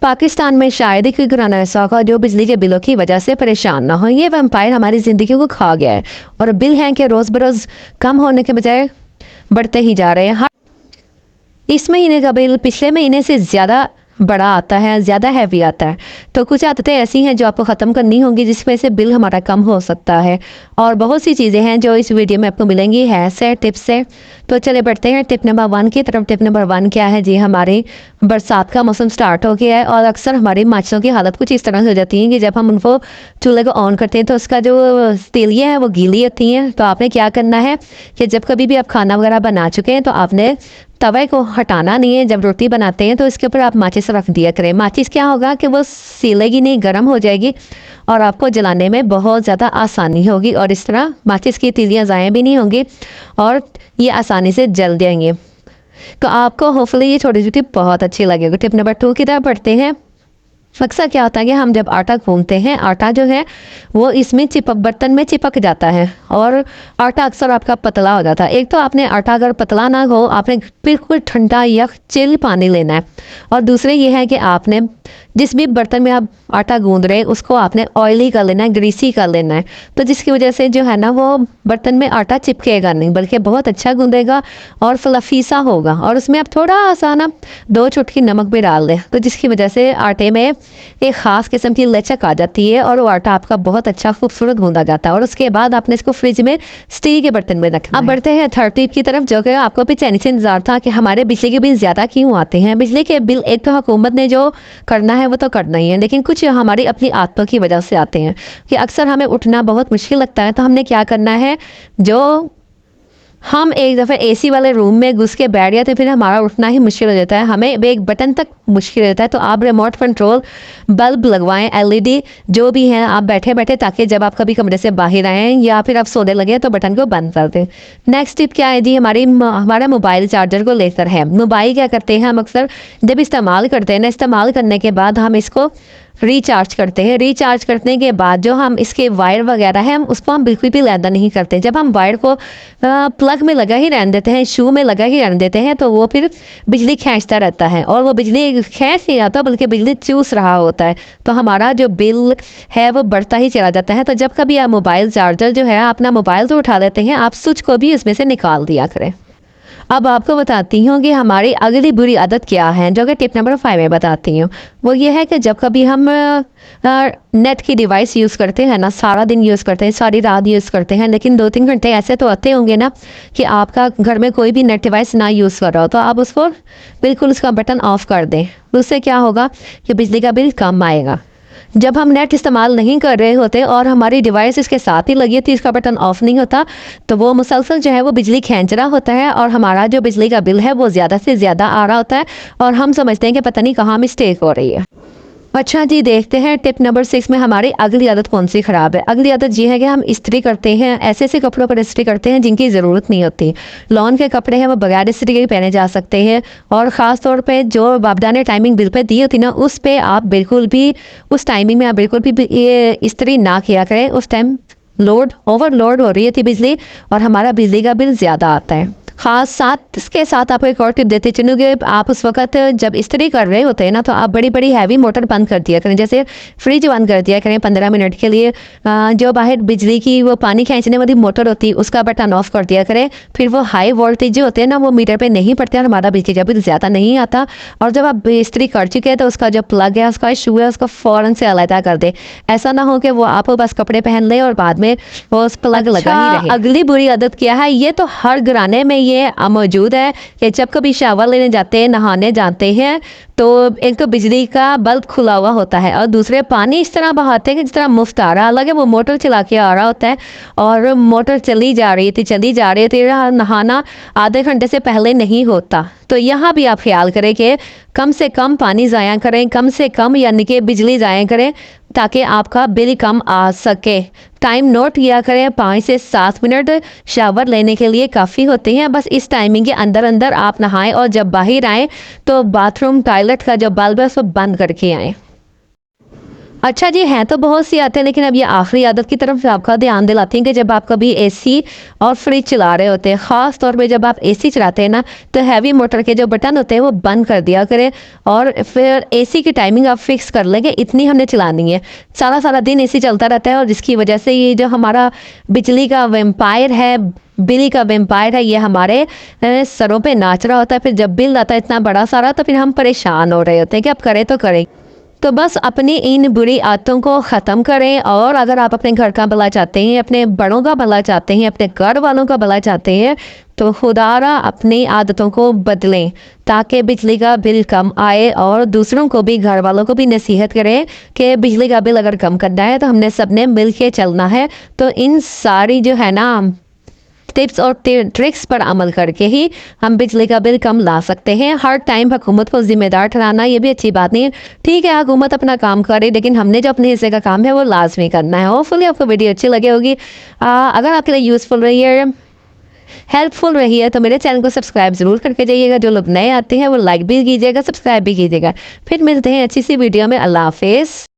पाकिस्तान में शायद ही कोई घराना ऐसा होगा जो बिजली के बिलों की वजह से परेशान ना हो। ये वैम्पायर हमारी ज़िंदगी को खा गया है और बिल हैं कि रोज़ बरोज़ कम होने के बजाय बढ़ते ही जा रहे हैं। हर इस महीने का बिल पिछले महीने से ज़्यादा बड़ा आता है, ज़्यादा हैवी आता है। तो कुछ आदतें ऐसी हैं जो आपको ख़त्म करनी होंगी जिस वजह से बिल हमारा कम हो सकता है, और बहुत सी चीज़ें हैं जो इस वीडियो में आपको मिलेंगी है से टिप्स से। तो चले बढ़ते हैं टिप नंबर 1 की तरफ। टिप नंबर 1 क्या है जी, हमारी बरसात का मौसम स्टार्ट हो गया है और अक्सर हमारी माचियों की हालत कुछ इस तरह से हो जाती है कि जब हम उनको चूल्हे को ऑन करते हैं तो उसका जो तीलियाँ हैं वो गीली होती हैं। तो आपने क्या करना है कि जब कभी भी आप खाना वगैरह बना चुके हैं तो आपने तवे को हटाना नहीं है। जब रोटी बनाते हैं तो इसके ऊपर आप माचिस रख दिया करें। माचिस क्या होगा कि वो सीलेगी नहीं, गर्म हो जाएगी और आपको जलाने में बहुत ज़्यादा आसानी होगी, और इस तरह माचिस की तीलियाँ ज़ाया भी नहीं होंगी और ये आसानी से जल जाएंगे। तो आपको होपफुली ये छोटी छोटी बहुत अच्छी लगेगी। टिप नंबर 2 की तरफ बढ़ते हैं। अक्सर क्या होता है कि हम जब आटा गूंथते हैं, आटा जो है वो इसमें बर्तन में चिपक जाता है और आटा अक्सर आपका पतला हो जाता है। एक तो आपने आटा अगर पतला ना हो, आपने बिल्कुल ठंडा या चिल पानी लेना है, और दूसरे ये है कि आपने जिस भी बर्तन में आप आटा गूंद रहे हैं उसको आपने ऑयली कर लेना है, ग्रीसी कर लेना है। तो जिसकी वजह से जो है ना वो बर्तन में आटा चिपकेगा नहीं, बल्कि बहुत अच्छा गूंदेगा और फ्लफी सा होगा। और उसमें आप थोड़ा सा ना 2 चुटकी नमक भी डाल दें, तो जिसकी वजह से आटे में एक ख़ास किस्म की लचक आ जाती है और वो आटा आपका बहुत अच्छा खूबसूरत गूंदा जाता है। और उसके बाद आपने इसको फ्रिज में स्टील के बर्तन में रखना। अब बढ़ते हैं थर्ड टिप की तरफ, जो कि आपको भी चैनी से इंतजार था कि हमारे बिजली के बिल ज़्यादा क्यों आते हैं। बिजली के बिल एक तो हुकूमत ने जो करना है वो तो करना ही है, लेकिन कुछ हमारी अपनी आदतों की वजह से आते हैं कि अक्सर हमें उठना बहुत मुश्किल लगता है। तो हमने क्या करना है, जो हम एक दफ़े एसी वाले रूम में घुस के बैठ गए तो फिर हमारा उठना ही मुश्किल हो जाता है, हमें एक बटन तक मुश्किल हो जाता है। तो आप रिमोट कंट्रोल बल्ब लगवाएं, एलईडी जो भी हैं, आप बैठे बैठे, ताकि जब आप कभी कमरे से बाहर आएँ या फिर आप सोने लगे तो बटन को बंद कर दें। नेक्स्ट टिप क्या है जी, हमारा मोबाइल चार्जर को लेकर है। मोबाइल क्या करते हैं हम अक्सर जब इस्तेमाल करते हैं ना, इस्तेमाल करने के बाद हम इसको रिचार्ज करते हैं। रिचार्ज करने के बाद जो हम इसके वायर वगैरह है हम उसको हम बिल्कुल भी लैदा नहीं करते। जब हम वायर को प्लग में लगा ही रहने देते हैं, शू में लगा ही रहने देते हैं, तो वो फिर बिजली खींचता रहता है और वो बिजली खींच नहीं आता बल्कि बिजली चूस रहा होता है। तो हमारा जो बिल है वो बढ़ता ही चला जाता है। तो जब कभी आप मोबाइल चार्जर जो है, अपना मोबाइल तो उठा लेते हैं, आप स्विच को भी उसमें से निकाल दिया करें। अब आपको बताती हूँ कि हमारी अगली बुरी आदत क्या है, जो कि टिप नंबर 5 में बताती हूँ। वो ये है कि जब कभी हम नेट की डिवाइस यूज़ करते हैं ना, सारा दिन यूज़ करते हैं, सारी रात यूज़ करते हैं, लेकिन 2-3 घंटे ऐसे तो आते होंगे ना कि आपका घर में कोई भी नेट डिवाइस ना यूज़ कर रहा हो, तो आप उसको बिल्कुल उसका बटन ऑफ कर दें। उससे क्या होगा कि बिजली का बिल कम आएगा। जब हम नेट इस्तेमाल नहीं कर रहे होते और हमारी डिवाइस इसके साथ ही लगी होती है, इसका बटन ऑफ नहीं होता, तो वो मुसलसल जो है वो बिजली खींच रहा होता है और हमारा जो बिजली का बिल है वो ज़्यादा से ज़्यादा आ रहा होता है और हम समझते हैं कि पता नहीं कहाँ मिस्टेक हो रही है। अच्छा जी, देखते हैं टिप नंबर 6 में हमारी अगली आदत कौन सी ख़राब है। अगली आदत ये है कि हम इस्त्री करते हैं, ऐसे ऐसे कपड़ों पर इस्त्री करते हैं जिनकी ज़रूरत नहीं होती। लॉन के कपड़े हैं वो बगैर इस्त्री के पहने जा सकते हैं, और ख़ास तौर पे जो बापदा ने टाइमिंग बिल पे दी होती ना, उस पे आप बिल्कुल भी उस टाइमिंग में आप बिल्कुल भी ये इस्त्री ना किया करें। उस टाइम ओवरलोड हो रही थी बिजली और हमारा बिजली का बिल ज़्यादा आता है। ख़ास साथ इसके साथ आपको एक और टिप देते चलूँ कि आप उस वक्त जब इस्त्री कर रहे होते हैं ना, तो आप बड़ी बड़ी हैवी मोटर बंद कर दिया करें। जैसे फ्रिज बंद कर दिया करें 15 मिनट के लिए। जो बाहर बिजली की वो पानी खींचने वाली मोटर होती है उसका बटन ऑफ कर दिया करें। फिर वो हाई वोल्टेज जो होते हैं ना वो मीटर पे नहीं पड़ते और हमारा बिजली का बिल ज़्यादा नहीं आता। और जब आप इस्त्री कर चुके हैं तो उसका जो प्लग है, उसका शू है, उसको फ़ौरन से अलहदा कर दे। ऐसा ना हो कि वो आप बस कपड़े पहन लें और बाद में वो उस प्लग लगा ही रहे। अगली बुरी आदत क्या है, ये तो हर घराने में ये मौजूद है कि जब कभी शावर लेने जाते हैं, नहाने जाते हैं, तो एक तो बिजली का बल्ब खुला हुआ होता है और दूसरे पानी इस तरह बहाते हैं कि जिस तरह मुफ्त आ रहा, हालांकि वो मोटर चला के आ रहा होता है और मोटर चली जा रही थी, नहाना आधे घंटे से पहले नहीं होता। तो यहाँ भी आप ख्याल करें कि कम से कम पानी ज़ाया करें, कम से कम यानी कि बिजली ज़ाया करें ताकि आपका बिल कम आ सके। टाइम नोट किया करें, 5 से 7 मिनट शावर लेने के लिए काफ़ी होते हैं। बस इस टाइमिंग के अंदर अंदर आप नहाएं और जब बाहर आएँ तो बाथरूम टॉयलेट का जो बल्ब है उसको बंद करके आएँ। अच्छा जी, हैं तो बहुत सी आते हैं, लेकिन अब ये आखिरी आदत की तरफ आपका ध्यान दिलाती हैं कि जब आप कभी एसी और फ्रिज चला रहे होते हैं, ख़ास तौर पे जब आप एसी चलाते हैं ना, तो हैवी मोटर के जो बटन होते हैं वो बंद कर दिया करें और फिर एसी की टाइमिंग आप फिक्स कर लेंगे, इतनी हमने चलानी है। सारा सारा दिन एसी चलता रहता है और जिसकी वजह से ये जो हमारा बिजली का वेम्पायर है, बिल का वेम्पायर है, ये हमारे सरों पे नाच रहा होता है। फिर जब बिल आता है इतना बड़ा सारा, तो फिर हम परेशान हो रहे होते हैं कि अब करें तो करें। तो बस अपनी इन बुरी आदतों को ख़त्म करें, और अगर आप अपने घर का भला चाहते हैं, अपने बड़ों का भला चाहते हैं, अपने घर वालों का भला चाहते हैं, तो खुदारा अपनी आदतों को बदलें ताकि बिजली का बिल कम आए, और दूसरों को भी, घर वालों को भी नसीहत करें कि बिजली का बिल अगर कम करना है तो हमने सबने मिल के चलना है। तो इन सारी जो है ना टिप्स और ट्रिक्स पर अमल करके ही हम बिजली का बिल कम ला सकते हैं। हर टाइम हुकूमत को जिम्मेदार ठहराना ये भी अच्छी बात नहीं है। ठीक है, हुकूमत अपना काम करे, लेकिन हमने जो अपने हिस्से का काम है वो लाजमी करना है। होपफुली आपको वीडियो अच्छी लगी होगी। अगर आपके लिए यूज़फुल रही है, हेल्पफुल रही है, तो मेरे चैनल को सब्सक्राइब ज़रूर करके जाइएगा। जो लोग नए आते हैं वो लाइक भी कीजिएगा, सब्सक्राइब भी कीजिएगा। फिर मिलते हैं अच्छी सी वीडियो में। अल्लाह हाफिज़।